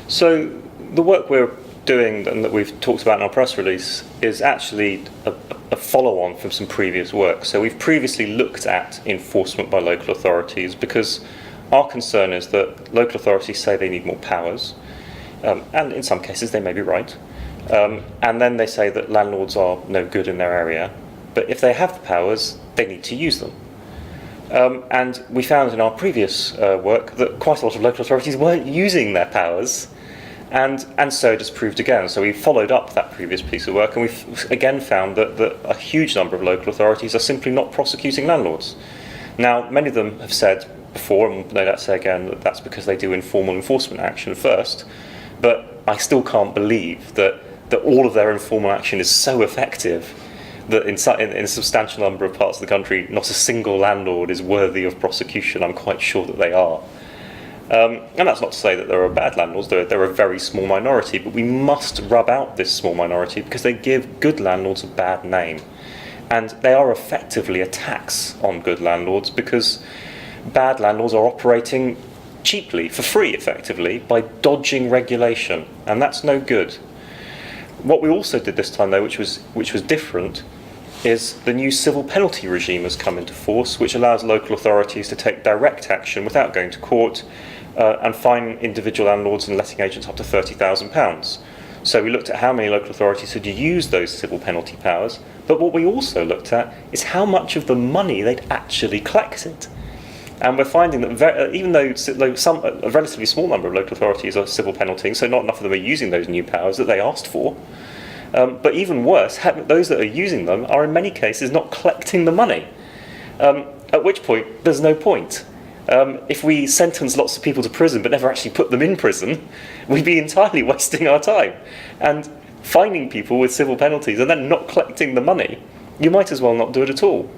So the work we're doing and that we've talked about in our press release is actually a follow-on from some previous work. So we've previously looked at enforcement by local authorities because our concern is that local authorities say they need more powers, and in some cases they may be right, and then they say that landlords are no good in their area, but if they have the powers, they need to use them. And we found in our previous work that quite a lot of local authorities weren't using their powers, and so it has proved again. So we followed up that previous piece of work, and we've again found that a huge number of local authorities are simply not prosecuting landlords. Now, many of them have said before, and no doubt say again, that that's because they do informal enforcement action first, but I still can't believe that all of their informal action is so effective that in a substantial number of parts of the country, not a single landlord is worthy of prosecution. I'm quite sure that they are. And that's not to say that there are bad landlords, they're a very small minority, but we must rub out this small minority because they give good landlords a bad name. And they are effectively a tax on good landlords because bad landlords are operating cheaply, for free effectively, by dodging regulation, and that's no good. What we also did this time though, which was different, is the new civil penalty regime has come into force, which allows local authorities to take direct action without going to court and fine individual landlords and letting agents up to £30,000. So we looked at how many local authorities had used those civil penalty powers, but what we also looked at is how much of the money they'd actually collected. And we're finding that even though a relatively small number of local authorities are civil penaltying, so not enough of them are using those new powers that they asked for, but even worse, those that are using them are in many cases not collecting the money, at which point there's no point. If we sentence lots of people to prison but never actually put them in prison, we'd be entirely wasting our time. And fining people with civil penalties and then not collecting the money, you might as well not do it at all.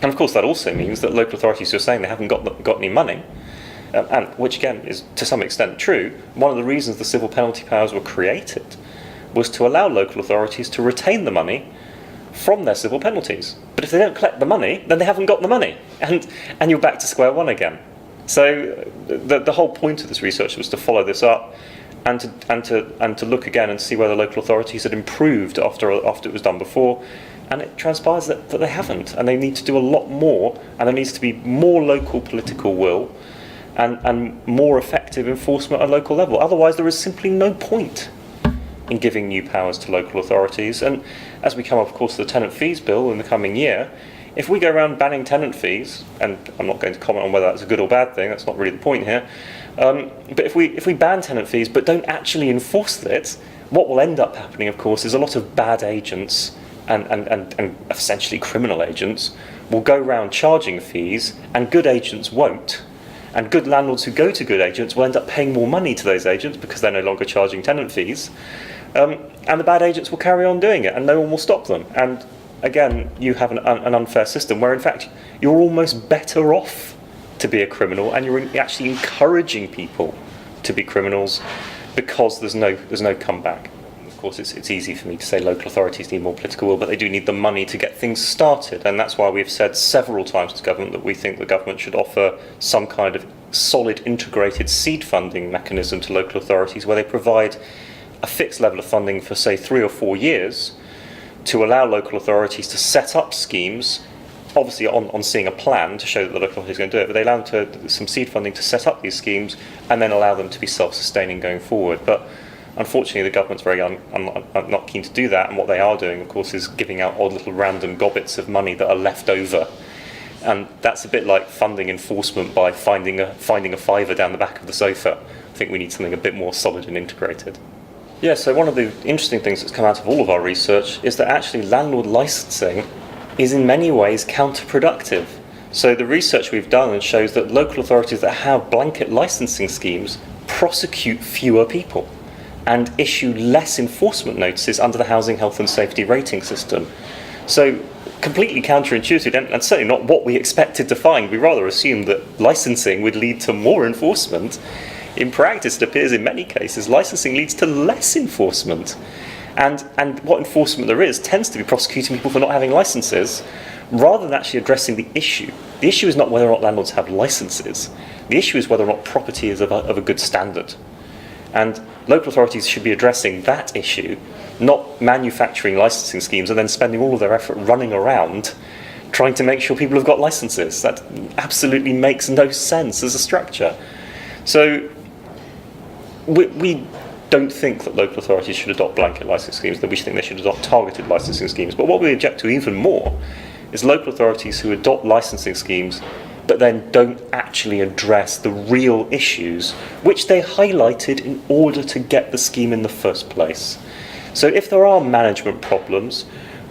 And of course that also means that local authorities who are saying they haven't got any money, and which again is to some extent true, one of the reasons the civil penalty powers were created was to allow local authorities to retain the money from their civil penalties. But if they don't collect the money, then they haven't got the money, and you're back to square one again. So the whole point of this research was to follow this up and to look again and see whether local authorities had improved after it was done before. And it transpires that they haven't, and they need to do a lot more, and there needs to be more local political will and more effective enforcement at local level. Otherwise there is simply no point in giving new powers to local authorities. And as we come up, of course, to the tenant fees bill in the coming year, if we go around banning tenant fees, and I'm not going to comment on whether that's a good or bad thing, that's not really the point here, but if we ban tenant fees but don't actually enforce it, what will end up happening, of course, is a lot of bad agents and essentially criminal agents will go around charging fees, and good agents won't. And good landlords who go to good agents will end up paying more money to those agents because they're no longer charging tenant fees. And the bad agents will carry on doing it, and no one will stop them. And again, you have an unfair system where, in fact, you're almost better off to be a criminal, and you're actually encouraging people to be criminals because there's no comeback. Of course, it's easy for me to say local authorities need more political will, but they do need the money to get things started, and that's why we've said several times to government that we think the government should offer some kind of solid integrated seed funding mechanism to local authorities where they provide a fixed level of funding for, say, 3 or 4 years to allow local authorities to set up schemes, obviously on seeing a plan to show that the local authority is going to do it, but they allow them to some seed funding to set up these schemes and then allow them to be self-sustaining going forward. But unfortunately, the government's very not keen to do that, and what they are doing, of course, is giving out odd little random gobbets of money that are left over. And that's a bit like funding enforcement by finding a fiver down the back of the sofa. I think we need something a bit more solid and integrated. Yeah, so one of the interesting things that's come out of all of our research is that actually landlord licensing is in many ways counterproductive. So the research we've done shows that local authorities that have blanket licensing schemes prosecute fewer people and issue less enforcement notices under the Housing Health and Safety Rating System. So completely counterintuitive, and certainly not what we expected to find. We rather assumed that licensing would lead to more enforcement. In practice, it appears in many cases licensing leads to less enforcement. And what enforcement there is tends to be prosecuting people for not having licenses, rather than actually addressing the issue. The issue is not whether or not landlords have licenses. The issue is whether or not property is of a good standard. And local authorities should be addressing that issue, not manufacturing licensing schemes and then spending all of their effort running around trying to make sure people have got licenses. That absolutely makes no sense as a structure. So we don't think that local authorities should adopt blanket licensing schemes, that we think they should adopt targeted licensing schemes. But what we object to even more is local authorities who adopt licensing schemes but then don't actually address the real issues which they highlighted in order to get the scheme in the first place. So if there are management problems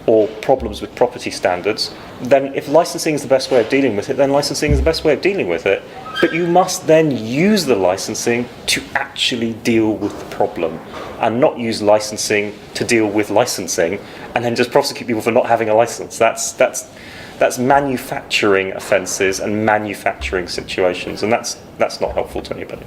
or problems with property standards, then if licensing is the best way of dealing with it, then licensing is the best way of dealing with it. But you must then use the licensing to actually deal with the problem, and not use licensing to deal with licensing and then just prosecute people for not having a license. That's manufacturing offences and manufacturing situations, and that's not helpful to anybody.